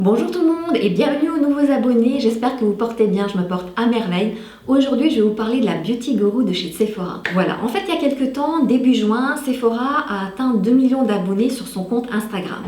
Bonjour tout le monde et bienvenue aux nouveaux abonnés, j'espère que vous portez bien, je me porte à merveille. Aujourd'hui je vais vous parler de la Beauty Guru de chez Sephora. Voilà, en fait il y a quelques temps, début juin, Sephora a atteint 2 millions d'abonnés sur son compte Instagram.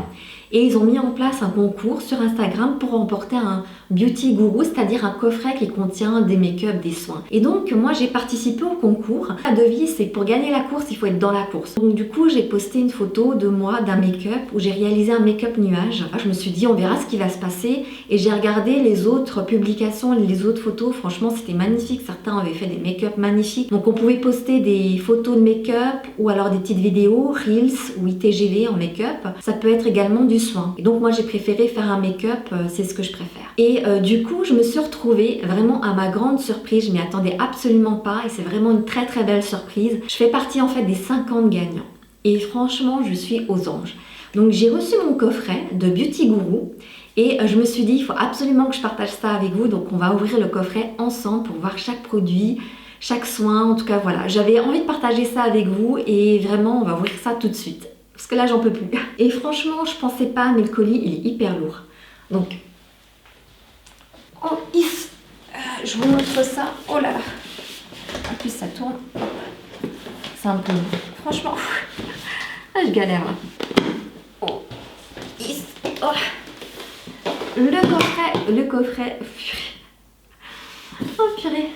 Et ils ont mis en place un concours sur Instagram pour remporter un Beauty Guru, c'est-à-dire un coffret qui contient des make-up, des soins. Et donc moi j'ai participé au concours. La devise c'est que pour gagner la course, il faut être dans la course. Donc du coup j'ai posté une photo de moi d'un make-up où j'ai réalisé un make-up nuage. Je me suis dit on verra ce qui va se passer et j'ai regardé les autres publications, les autres photos. Franchement c'était magnifique, certains avaient fait des make-up magnifiques. Donc on pouvait poster des photos de make-up ou alors des petites vidéos, Reels ou ITGV en make-up. Ça peut être également du soin. Et donc moi j'ai préféré faire un make-up, c'est ce que je préfère. Et du coup je me suis retrouvée vraiment à ma grande surprise, je m'y attendais absolument pas et c'est vraiment une très très belle surprise. Je fais partie en fait des 50 gagnants et franchement je suis aux anges. Donc j'ai reçu mon coffret de Beauty Guru et je me suis dit il faut absolument que je partage ça avec vous, donc on va ouvrir le coffret ensemble pour voir chaque produit, chaque soin, en tout cas voilà. J'avais envie de partager ça avec vous et vraiment on va ouvrir ça tout de suite. Parce que là j'en peux plus. Et franchement je pensais pas, mais le colis il est hyper lourd. Donc, oh je vous montre ça. Oh là là. En plus ça tourne. C'est un peu lourd. Franchement, je galère là. Oh, oh. Le coffret. Oh purée.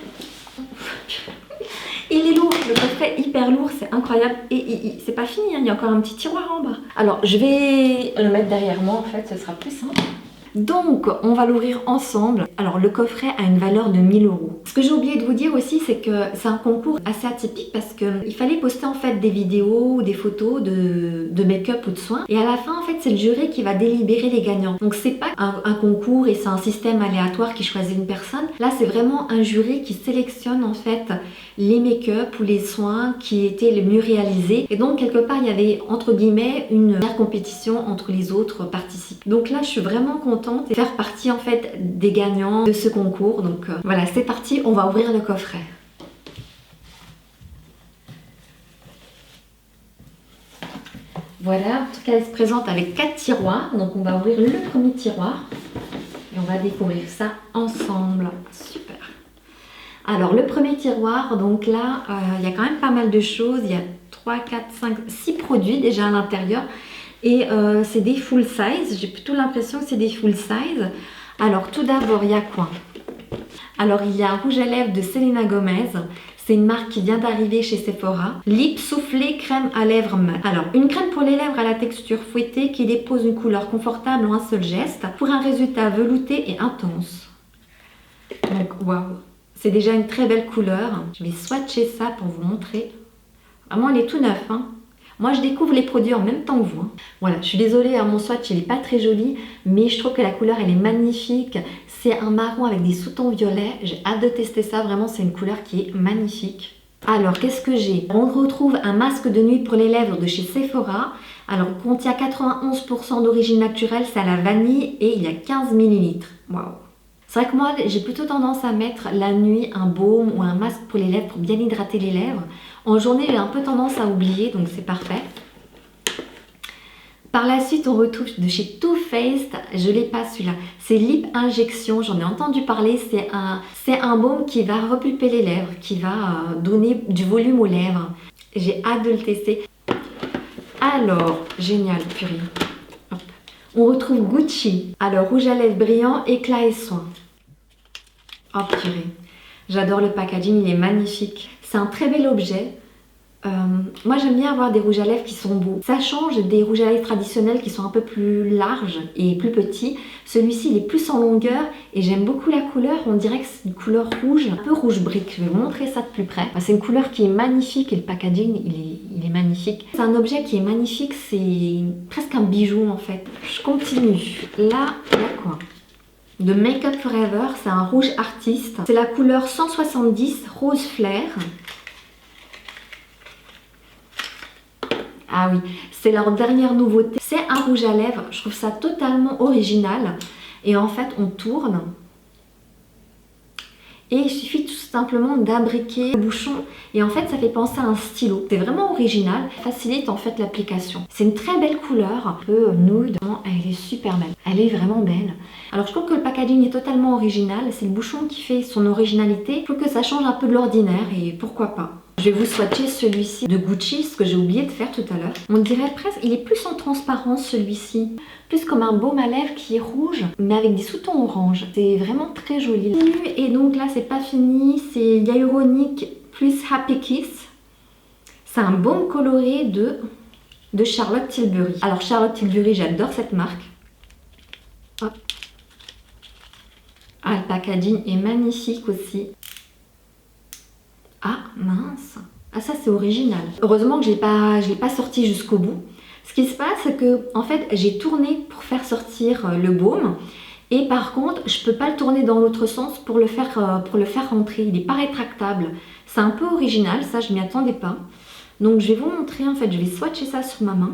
Il est lourd, le coffret hyper lourd, c'est incroyable. Et c'est pas fini, hein, il y a encore un petit tiroir en bas. Alors, je vais le mettre derrière moi, en fait, ce sera plus simple. Donc, on va l'ouvrir ensemble. Alors, le coffret a une valeur de 1000 €. Ce que j'ai oublié de vous dire aussi, c'est que c'est un concours assez atypique parce qu'il fallait poster en fait des vidéos ou des photos de make-up ou de soins. Et à la fin, en fait, c'est le jury qui va délibérer les gagnants. Donc, c'est pas un concours et c'est un système aléatoire qui choisit une personne. Là, c'est vraiment un jury qui sélectionne en fait les make-up ou les soins qui étaient les mieux réalisés. Et donc, quelque part, il y avait entre guillemets une compétition entre les autres participants. Donc là, je suis vraiment contente de faire partie en fait des gagnants de ce concours. Donc voilà, c'est parti, on va ouvrir le coffret. Voilà, en tout cas elle se présente avec 4 tiroirs. Donc on va ouvrir le premier tiroir et on va découvrir ça ensemble. Super. Alors le premier tiroir, donc là il y a quand même pas mal de choses. Il y a 3, 4, 5, 6 produits déjà à l'intérieur. Et c'est des full size, j'ai plutôt l'impression que c'est des full size. Alors tout d'abord, il y a quoi? Alors il y a un rouge à lèvres de Selena Gomez. C'est une marque qui vient d'arriver chez Sephora. Lip soufflé crème à lèvres mat. Alors une crème pour les lèvres à la texture fouettée qui dépose une couleur confortable en un seul geste pour un résultat velouté et intense. Donc waouh, c'est déjà une très belle couleur. Je vais swatcher ça pour vous montrer. Vraiment elle est tout neuf, hein. Moi, je découvre les produits en même temps que vous. Voilà, je suis désolée, hein, mon swatch, il n'est pas très joli, mais je trouve que la couleur, elle est magnifique. C'est un marron avec des sous-tons violets. J'ai hâte de tester ça. Vraiment, c'est une couleur qui est magnifique. Alors, qu'est-ce que j'ai? On retrouve un masque de nuit pour les lèvres de chez Sephora. Alors, il contient 91% d'origine naturelle, c'est à la vanille et il y a 15 ml. Waouh! C'est vrai que moi, j'ai plutôt tendance à mettre la nuit un baume ou un masque pour les lèvres pour bien hydrater les lèvres. En journée, j'ai un peu tendance à oublier, donc c'est parfait. Par la suite, on retrouve de chez Too Faced, je l'ai pas celui-là, c'est Lip Injection, j'en ai entendu parler, c'est un baume qui va repulper les lèvres, qui va donner du volume aux lèvres. J'ai hâte de le tester. Alors, génial, purée. Hop. On retrouve Gucci, alors rouge à lèvres brillant, éclat et soin. Oh purée, j'adore le packaging, il est magnifique. C'est un très bel objet. Moi j'aime bien avoir des rouges à lèvres qui sont beaux. Ça change des rouges à lèvres traditionnels qui sont un peu plus larges et plus petits. Celui-ci il est plus en longueur et j'aime beaucoup la couleur. On dirait que c'est une couleur rouge, un peu rouge brique. Je vais vous montrer ça de plus près. C'est une couleur qui est magnifique et le packaging il est magnifique. C'est un objet qui est magnifique, c'est presque un bijou en fait. Je continue. Là, il y a quoi? De Make Up Forever, c'est un rouge artiste. C'est la couleur 170 rose flair. Ah oui, c'est leur dernière nouveauté. C'est un rouge à lèvres. Je trouve ça totalement original. Et en fait, on tourne. Et il suffit tout simplement d'imbriquer le bouchon et en fait ça fait penser à un stylo. C'est vraiment original, ça facilite en fait l'application. C'est une très belle couleur, un peu nude, elle est super belle, elle est vraiment belle. Alors je trouve que le packaging est totalement original, c'est le bouchon qui fait son originalité. Je trouve que ça change un peu de l'ordinaire et pourquoi pas. Je vais vous swatcher celui-ci de Gucci, ce que j'ai oublié de faire tout à l'heure. On dirait presque, il est plus en transparence celui-ci. Plus comme un baume à lèvres qui est rouge, mais avec des sous-tons orange. C'est vraiment très joli. Et donc là, c'est pas fini, c'est Hyaluronic plus Happy Kiss. C'est un baume coloré de Charlotte Tilbury. Alors Charlotte Tilbury, j'adore cette marque. Hop. Ah, le packaging est magnifique aussi. Ah mince, ah ça c'est original. Heureusement que je l'ai pas sorti jusqu'au bout. Ce qui se passe c'est que en fait j'ai tourné pour faire sortir le baume et par contre je peux pas le tourner dans l'autre sens pour le faire rentrer. Il n'est pas rétractable. C'est un peu original, ça je m'y attendais pas. Donc je vais vous montrer en fait, je vais swatcher ça sur ma main.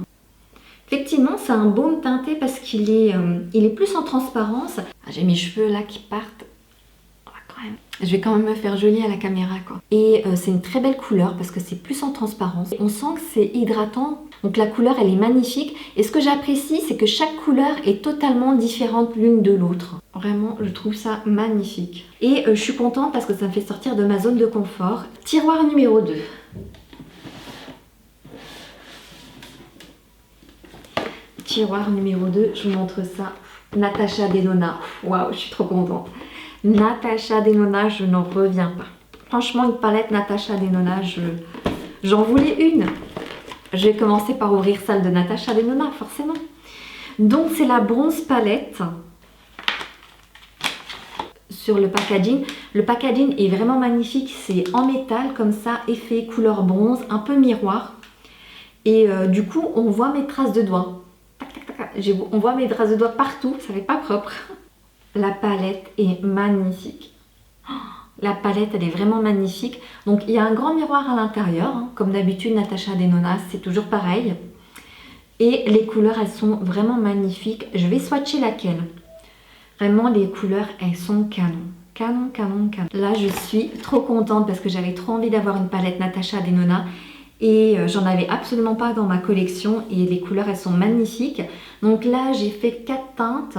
Effectivement c'est un baume teinté parce qu'il est, il est plus en transparence. Ah, j'ai mes cheveux là qui partent. Je vais quand même me faire jolie à la caméra quoi. Et c'est une très belle couleur parce que c'est plus en transparence. On sent que c'est hydratant. Donc la couleur elle est magnifique. Et ce que j'apprécie c'est que chaque couleur est totalement différente l'une de l'autre. Vraiment je trouve ça magnifique. Et je suis contente parce que ça me fait sortir de ma zone de confort. Tiroir numéro 2. Tiroir numéro 2, je vous montre ça. Natasha Denona. Waouh, je suis trop contente. Natasha Denona, je n'en reviens pas. Franchement, une palette Natasha Denona, j'en voulais une. Je vais commencer par ouvrir celle de Natasha Denona, forcément. Donc, c'est la bronze palette. Sur le packaging. Le packaging est vraiment magnifique. C'est en métal, comme ça, effet couleur bronze, un peu miroir. Et du coup, on voit mes traces de doigts. On voit mes traces de doigts partout, ça n'est pas propre. La palette est magnifique. La palette, elle est vraiment magnifique. Donc, il y a un grand miroir à l'intérieur. Hein. Comme d'habitude, Natasha Denona, c'est toujours pareil. Et les couleurs, elles sont vraiment magnifiques. Je vais swatcher laquelle. Vraiment, les couleurs, elles sont canon. Canon, canon, canon. Là, je suis trop contente parce que j'avais trop envie d'avoir une palette Natasha Denona. Et j'en avais absolument pas dans ma collection. Et les couleurs, elles sont magnifiques. Donc là, j'ai fait 4 teintes.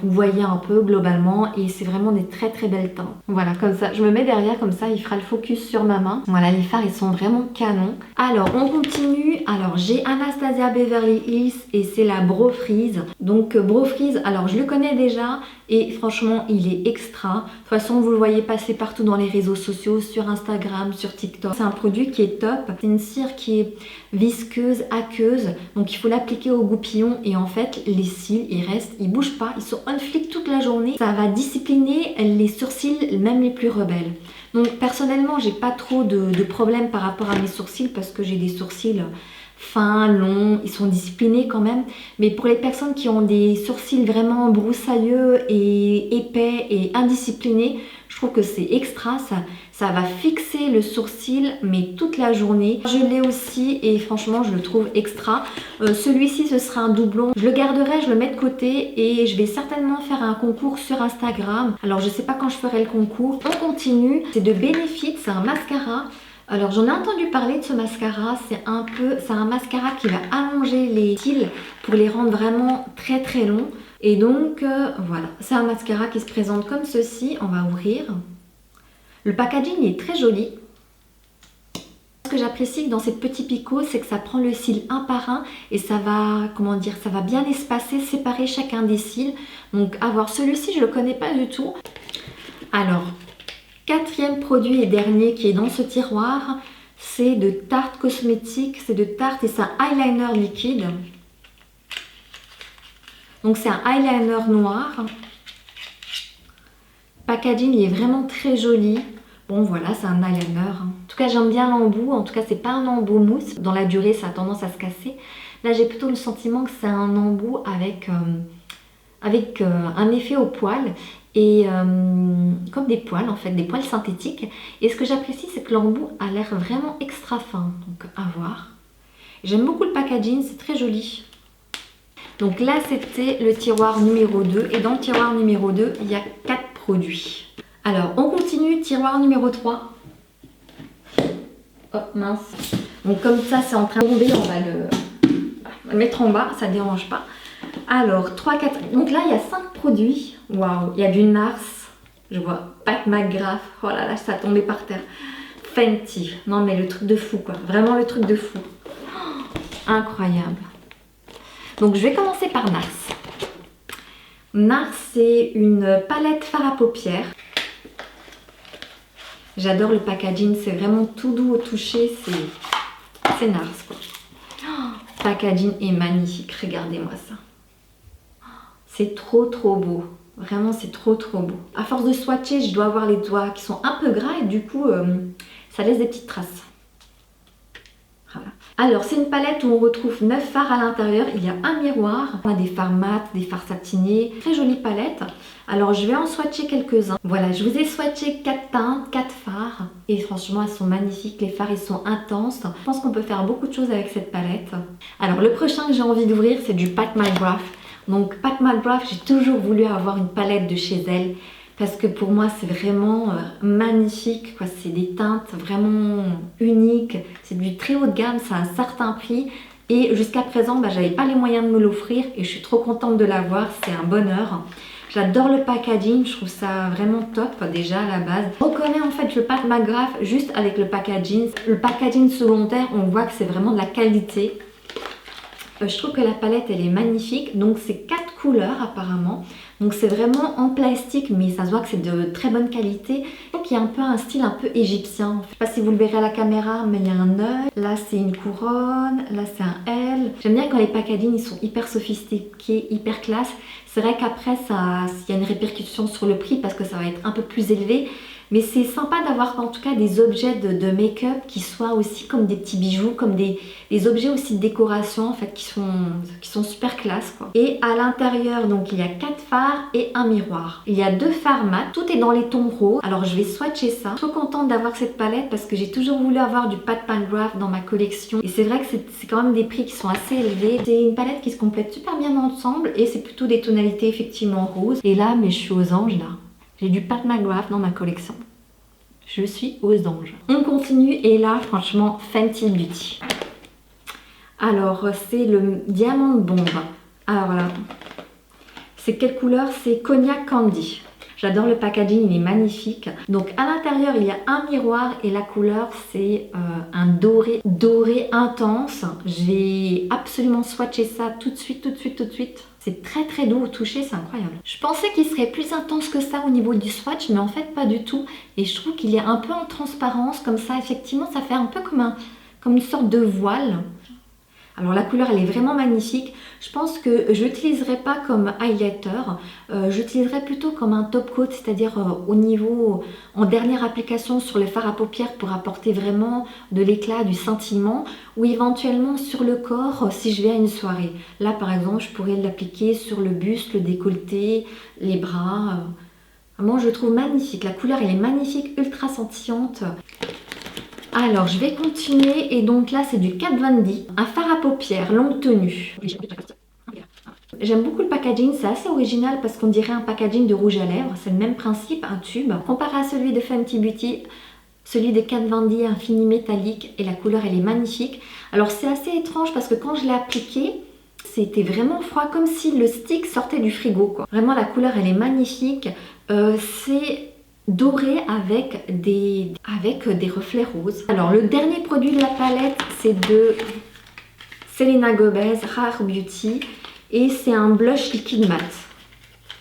Vous voyez un peu globalement et c'est vraiment des très très belles teintes. Voilà, comme ça, je me mets derrière comme ça, il fera le focus sur ma main. Voilà, les fards ils sont vraiment canons. Alors on continue, alors j'ai Anastasia Beverly Hills et c'est la Brow Freeze. Donc Brow Freeze, alors je le connais déjà et franchement il est extra. De toute façon vous le voyez passer partout dans les réseaux sociaux, sur Instagram, sur TikTok. C'est un produit qui est top, c'est une cire qui est visqueuse, aqueuse, donc il faut l'appliquer au goupillon et en fait les cils ils restent, ils bougent pas. Ils sont on flic toute la journée. Ça va discipliner les sourcils, même les plus rebelles. Donc personnellement, j'ai pas trop de problèmes par rapport à mes sourcils parce que j'ai des sourcils fins, longs, ils sont disciplinés quand même. Mais pour les personnes qui ont des sourcils vraiment broussailleux et épais et indisciplinés, je trouve que c'est extra, ça va fixer le sourcil mais toute la journée. Je l'ai aussi et franchement je le trouve extra. Celui-ci ce sera un doublon. Je le garderai, je le mets de côté et je vais certainement faire un concours sur Instagram. Alors je sais pas quand je ferai le concours. On continue, c'est de Benefit, c'est un mascara. Alors j'en ai entendu parler de ce mascara, c'est un mascara qui va allonger les cils pour les rendre vraiment très très longs. Et donc voilà, c'est un mascara qui se présente comme ceci, on va ouvrir. Le packaging est très joli. Ce que j'apprécie dans ces petits picots, c'est que ça prend le cil un par un et ça va, comment dire, ça va bien espacer, séparer chacun des cils. Donc à voir, celui-ci je le connais pas du tout. Alors, quatrième produit et dernier qui est dans ce tiroir, c'est de Tarte Cosmétique, c'est de Tarte et c'est un eyeliner liquide. Donc c'est un eyeliner noir. Packaging il est vraiment très joli. Bon voilà, c'est un eyeliner. En tout cas j'aime bien l'embout, en tout cas c'est pas un embout mousse. Dans la durée ça a tendance à se casser. Là j'ai plutôt le sentiment que c'est un embout avec un effet au poil. Et comme des poils en fait, des poils synthétiques. Et ce que j'apprécie c'est que l'embout a l'air vraiment extra fin. Donc à voir. J'aime beaucoup le packaging, c'est très joli. Donc là, c'était le tiroir numéro 2. Et dans le tiroir numéro 2, il y a 4 produits. Alors, on continue, tiroir numéro 3. Oh mince. Donc comme ça, c'est en train de tomber, on va le mettre en bas, ça ne dérange pas. Alors, 3, 4... Donc là, il y a 5 produits. Waouh, il y a du Nars. Je vois Pat McGrath. Oh là là, ça a tombé par terre. Fenty. Non mais le truc de fou quoi. Vraiment le truc de fou. Oh, incroyable. Donc je vais commencer par Nars. Nars, c'est une palette fard à paupières. J'adore le packaging, c'est vraiment tout doux au toucher, c'est Nars quoi. Oh, packaging est magnifique, regardez-moi ça. C'est trop beau, vraiment c'est trop beau. À force de swatcher, je dois avoir les doigts qui sont un peu gras et du coup ça laisse des petites traces. Voilà. Alors c'est une palette où on retrouve 9 fards à l'intérieur, il y a un miroir, on a des fards mat, des fards satinés, très jolie palette. Alors je vais en swatcher quelques-uns. Voilà, je vous ai swatché 4 teintes, 4 fards et franchement elles sont magnifiques, les fards ils sont intenses. Je pense qu'on peut faire beaucoup de choses avec cette palette. Alors le prochain que j'ai envie d'ouvrir c'est du Pat McGrath. Donc Pat McGrath, j'ai toujours voulu avoir une palette de chez elle parce que pour moi c'est vraiment magnifique, quoi. C'est des teintes vraiment uniques, c'est du très haut de gamme, c'est un certain prix et jusqu'à présent j'avais pas les moyens de me l'offrir et je suis trop contente de l'avoir, c'est un bonheur. J'adore le packaging, je trouve ça vraiment top déjà à la base. On reconnaît en fait le Pat McGrath juste avec le packaging. Le packaging secondaire, on voit que c'est vraiment de la qualité. Je trouve que la palette elle est magnifique, donc c'est 4 couleurs apparemment, donc c'est vraiment en plastique mais ça se voit que c'est de très bonne qualité. Donc il y a un peu un style un peu égyptien, je sais pas si vous le verrez à la caméra mais il y a un œil, là c'est une couronne, là c'est un L. J'aime bien quand les packaging ils sont hyper sophistiqués, hyper classe. C'est vrai qu'après il y a une répercussion sur le prix parce que ça va être un peu plus élevé. Mais c'est sympa d'avoir en tout cas des objets de make-up qui soient aussi comme des petits bijoux, comme des objets aussi de décoration en fait qui sont super classe quoi. Et à l'intérieur donc il y a 4 fards et un miroir. Il y a 2 fards mat, tout est dans les tons roses. Alors je vais swatcher ça. Trop contente d'avoir cette palette parce que j'ai toujours voulu avoir du Pat McGrath dans ma collection. Et c'est vrai que c'est quand même des prix qui sont assez élevés. C'est une palette qui se complète super bien ensemble et c'est plutôt des tonalités effectivement roses. Et là mais je suis aux anges là. J'ai du Pat McGrath dans ma collection. Je suis aux anges. On continue et là, franchement, Fenty Beauty. Alors, c'est le Diamant Bombe. Alors là, c'est quelle couleur? C'est Cognac Candy. J'adore le packaging, il est magnifique. Donc à l'intérieur, il y a un miroir et la couleur, c'est un doré intense. Je vais absolument swatcher ça tout de suite. C'est très doux au toucher, c'est incroyable. Je pensais qu'il serait plus intense que ça au niveau du swatch, mais en fait pas du tout. Et je trouve qu'il est un peu en transparence, comme ça, effectivement, ça fait un peu comme une sorte de voile. Alors la couleur, elle est vraiment magnifique. Je pense que je l'utiliserai pas comme highlighter, j'utiliserai plutôt comme un top coat, c'est-à-dire au niveau, en dernière application sur les fards à paupières pour apporter vraiment de l'éclat, du scintillement, ou éventuellement sur le corps si je vais à une soirée. Là par exemple, je pourrais l'appliquer sur le buste, le décolleté, les bras. Moi je trouve magnifique, la couleur elle est magnifique, ultra scintillante. Alors je vais continuer et donc là c'est du Kat Von D, un fard à paupières longue tenue. J'aime beaucoup le packaging, c'est assez original parce qu'on dirait un packaging de rouge à lèvres, c'est le même principe, un tube. Comparé à celui de Fenty Beauty, celui de Kat Von D est un fini métallique et la couleur elle est magnifique. Alors c'est assez étrange parce que quand je l'ai appliqué, c'était vraiment froid, comme si le stick sortait du frigo quoi. Vraiment la couleur elle est magnifique, c'est doré avec des reflets roses. Alors le dernier produit de la palette c'est de Selena Gomez Rare Beauty et c'est un blush liquide mat.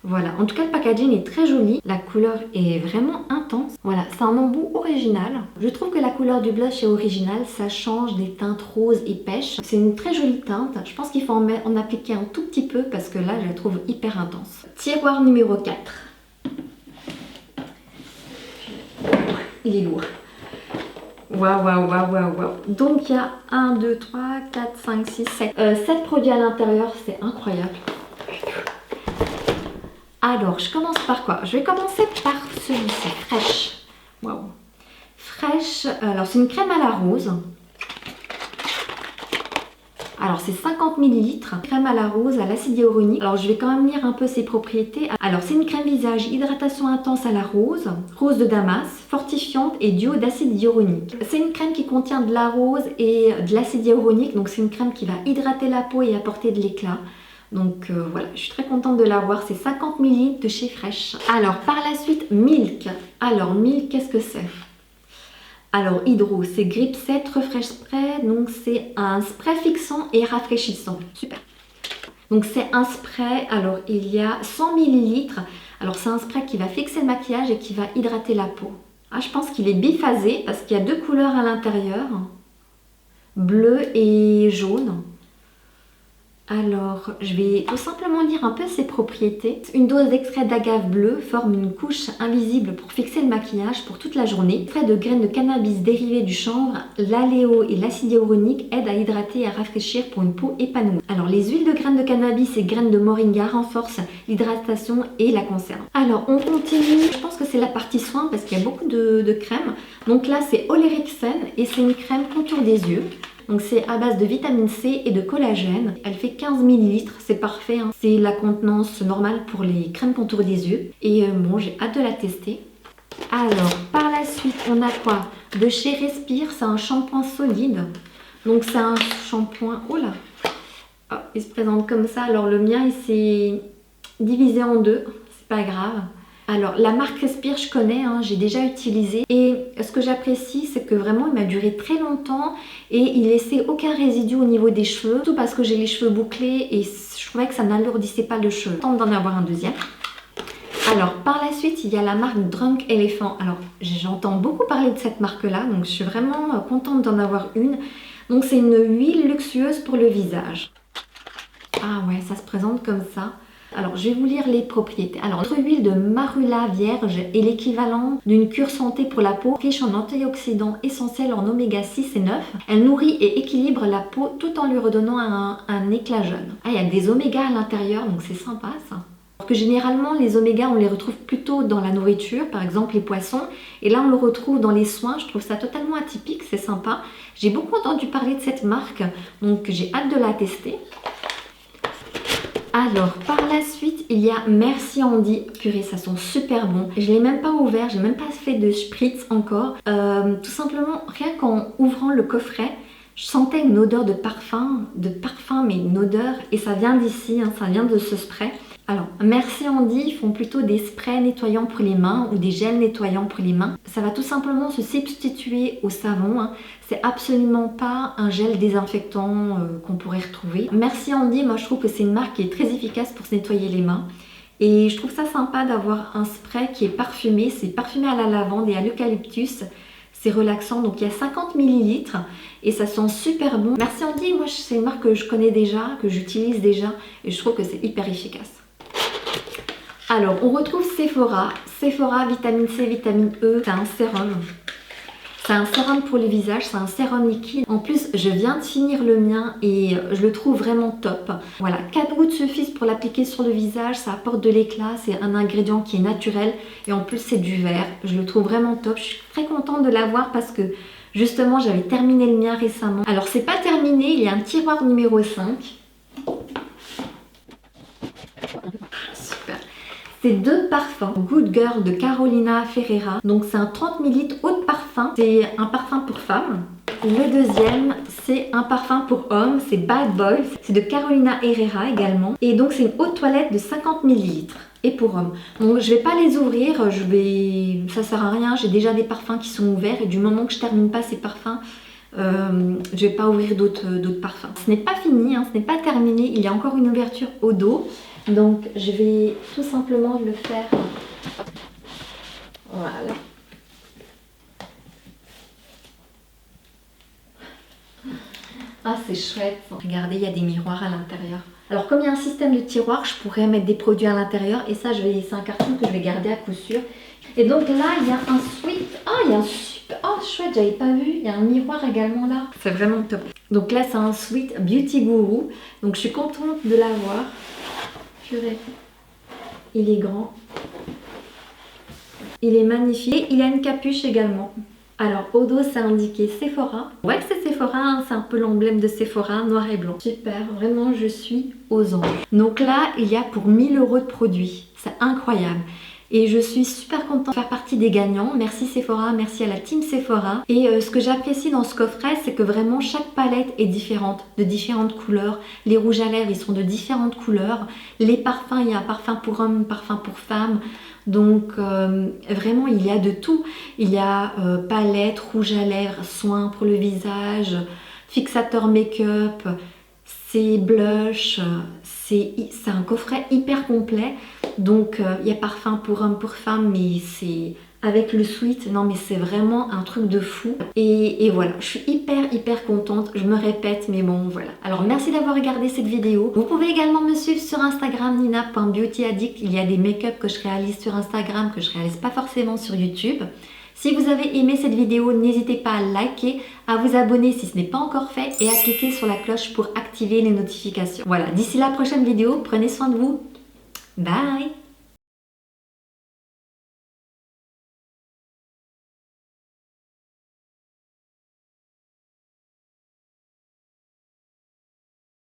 Voilà, en tout cas le packaging est très joli, la couleur est vraiment intense. Voilà, c'est un embout original. Je trouve que la couleur du blush est originale, ça change des teintes roses et pêche. C'est une très jolie teinte, je pense qu'il faut en appliquer un tout petit peu parce que là je la trouve hyper intense. Tiroir numéro 4. Il est lourd. Waouh. Donc il y a 1, 2, 3, 4, 5, 6, 7. 7 produits à l'intérieur, c'est incroyable. Alors, je commence par quoi? Je vais commencer par celui-ci, Fresh. Waouh. Fresh, alors c'est une crème à la rose. Alors c'est 50 ml, crème à la rose, à l'acide hyaluronique. Alors je vais quand même lire un peu ses propriétés. Alors c'est une crème visage, hydratation intense à la rose, rose de Damas, fortifiante et duo d'acide hyaluronique. C'est une crème qui contient de la rose et de l'acide hyaluronique, donc c'est une crème qui va hydrater la peau et apporter de l'éclat. Donc voilà, je suis très contente de l'avoir, c'est 50 ml de chez Fresh. Alors par la suite, Milk. Alors Milk, qu'est-ce que c'est? Alors Hydro, c'est Grip 7 Refresh Spray, donc c'est un spray fixant et rafraîchissant. Super. Donc c'est un spray, alors il y a 100 ml. Alors c'est un spray qui va fixer le maquillage et qui va hydrater la peau. Ah, je pense qu'il est biphasé parce qu'il y a deux couleurs à l'intérieur, bleu et jaune. Alors, je vais tout simplement lire un peu ses propriétés. Une dose d'extrait d'agave bleu forme une couche invisible pour fixer le maquillage pour toute la journée. L'extrait de graines de cannabis dérivées du chanvre, l'aléo et l'acide hyaluronique aident à hydrater et à rafraîchir pour une peau épanouie. Alors, les huiles de graines de cannabis et graines de moringa renforcent l'hydratation et la conservent. Alors, on continue. Je pense que c'est la partie soin parce qu'il y a beaucoup de crèmes. Donc là, c'est Olérexen et c'est une crème contour des yeux. Donc c'est à base de vitamine C et de collagène. Elle fait 15 ml, c'est parfait. Hein. C'est la contenance normale pour les crèmes contour des yeux. Et bon, j'ai hâte de la tester. Alors, par la suite, on a quoi? De chez Respire, c'est un shampoing solide. Donc c'est un shampoing... Oh là! Oh, il se présente comme ça. Alors le mien, il s'est divisé en deux. C'est pas grave. Alors la marque Respire, je connais, hein, j'ai déjà utilisé et ce que j'apprécie c'est que vraiment il m'a duré très longtemps et il laissait aucun résidu au niveau des cheveux, tout parce que j'ai les cheveux bouclés et je trouvais que ça n'alourdissait pas le cheveu. Tente d'en avoir un deuxième. Alors par la suite il y a la marque Drunk Elephant. Alors j'entends beaucoup parler de cette marque là, donc je suis vraiment contente d'en avoir une. Donc c'est une huile luxueuse pour le visage. Ah ouais, ça se présente comme ça. Alors, je vais vous lire les propriétés. Alors, notre huile de marula vierge est l'équivalent d'une cure santé pour la peau, riche en antioxydants essentiels en oméga 6 et 9. Elle nourrit et équilibre la peau tout en lui redonnant un éclat jeune. Ah, il y a des omégas à l'intérieur, donc c'est sympa ça. Alors que généralement, les omégas, on les retrouve plutôt dans la nourriture, par exemple les poissons. Et là, on le retrouve dans les soins. Je trouve ça totalement atypique, c'est sympa. J'ai beaucoup entendu parler de cette marque, donc j'ai hâte de la tester. Alors, par la suite, il y a Merci Andy. Purée, ça sent super bon. Je ne l'ai même pas ouvert, j'ai même pas fait de spritz encore. Tout simplement, rien qu'en ouvrant le coffret, je sentais une odeur de parfum, mais une odeur, et ça vient d'ici, hein, ça vient de ce spray. Alors, Merci Andy, ils font plutôt des sprays nettoyants pour les mains ou des gels nettoyants pour les mains. Ça va tout simplement se substituer au savon. Hein. C'est absolument pas un gel désinfectant qu'on pourrait retrouver. Merci Andy, moi je trouve que c'est une marque qui est très efficace pour se nettoyer les mains. Et je trouve ça sympa d'avoir un spray qui est parfumé. C'est parfumé à la lavande et à l'eucalyptus. C'est relaxant, donc il y a 50 ml et ça sent super bon. Merci Andy, moi c'est une marque que je connais déjà, que j'utilise déjà et je trouve que c'est hyper efficace. Alors, on retrouve Sephora. Sephora, vitamine C, vitamine E, c'est un sérum. C'est un sérum pour le visage, c'est un sérum liquide. En plus, je viens de finir le mien et je le trouve vraiment top. Voilà, 4 gouttes suffisent pour l'appliquer sur le visage, ça apporte de l'éclat, c'est un ingrédient qui est naturel et en plus c'est du vert. Je le trouve vraiment top, je suis très contente de l'avoir parce que justement j'avais terminé le mien récemment. Alors c'est pas terminé, il y a un tiroir numéro 5. C'est deux parfums. Good Girl de Carolina Ferreira. Donc c'est un 30 ml eau de parfum. C'est un parfum pour femmes. Le deuxième, c'est un parfum pour hommes. C'est Bad Boys. C'est de Carolina Herrera également. Et donc c'est une eau de toilette de 50 ml. Et pour hommes. Donc je vais pas les ouvrir. Ça sert à rien. J'ai déjà des parfums qui sont ouverts. Et du moment que je termine pas ces parfums, je vais pas ouvrir d'autres parfums. Ce n'est pas fini, hein, ce n'est pas terminé. Il y a encore une ouverture au dos. Donc je vais tout simplement le faire. Voilà. Ah, c'est chouette. Regardez, il y a des miroirs à l'intérieur. Alors comme il y a un système de tiroir, je pourrais mettre des produits à l'intérieur. Et ça, c'est un carton que je vais garder à coup sûr. Et donc là, il y a un sweat. Ah, il y a un super... Oh, chouette, j'avais pas vu. Il y a un miroir également là. C'est vraiment top. Donc là, c'est un sweat Beauty Guru. Donc je suis contente de l'avoir. Purée. Il est grand. Il est magnifique. Et il a une capuche également. Alors, au dos, c'est indiqué Sephora. Ouais, c'est Sephora. Sephora, hein, c'est un peu l'emblème de Sephora, noir et blanc. Super, vraiment je suis aux anges. Donc là, il y a pour 1000 € de produits, c'est incroyable. Et je suis super contente de faire partie des gagnants. Merci Sephora, merci à la team Sephora. Et ce que j'apprécie dans ce coffret, c'est que vraiment chaque palette est différente, de différentes couleurs. Les rouges à lèvres, ils sont de différentes couleurs. Les parfums, il y a un parfum pour homme, un parfum pour femme. Donc vraiment, il y a de tout. Il y a palette, rouge à lèvres, soins pour le fixateur make-up, c'est blush, c'est un coffret hyper complet. Donc il y a parfum pour homme, pour femme, mais c'est avec le sweat, non mais c'est vraiment un truc de fou. Et voilà, je suis hyper contente, je me répète, mais bon voilà. Alors merci d'avoir regardé cette vidéo. Vous pouvez également me suivre sur Instagram, nina.beautyaddict. Il y a des make-up que je réalise sur Instagram, que je réalise pas forcément sur YouTube. Si vous avez aimé cette vidéo, n'hésitez pas à liker, à vous abonner si ce n'est pas encore fait et à cliquer sur la cloche pour activer les notifications. Voilà, d'ici la prochaine vidéo, prenez soin de vous. Bye!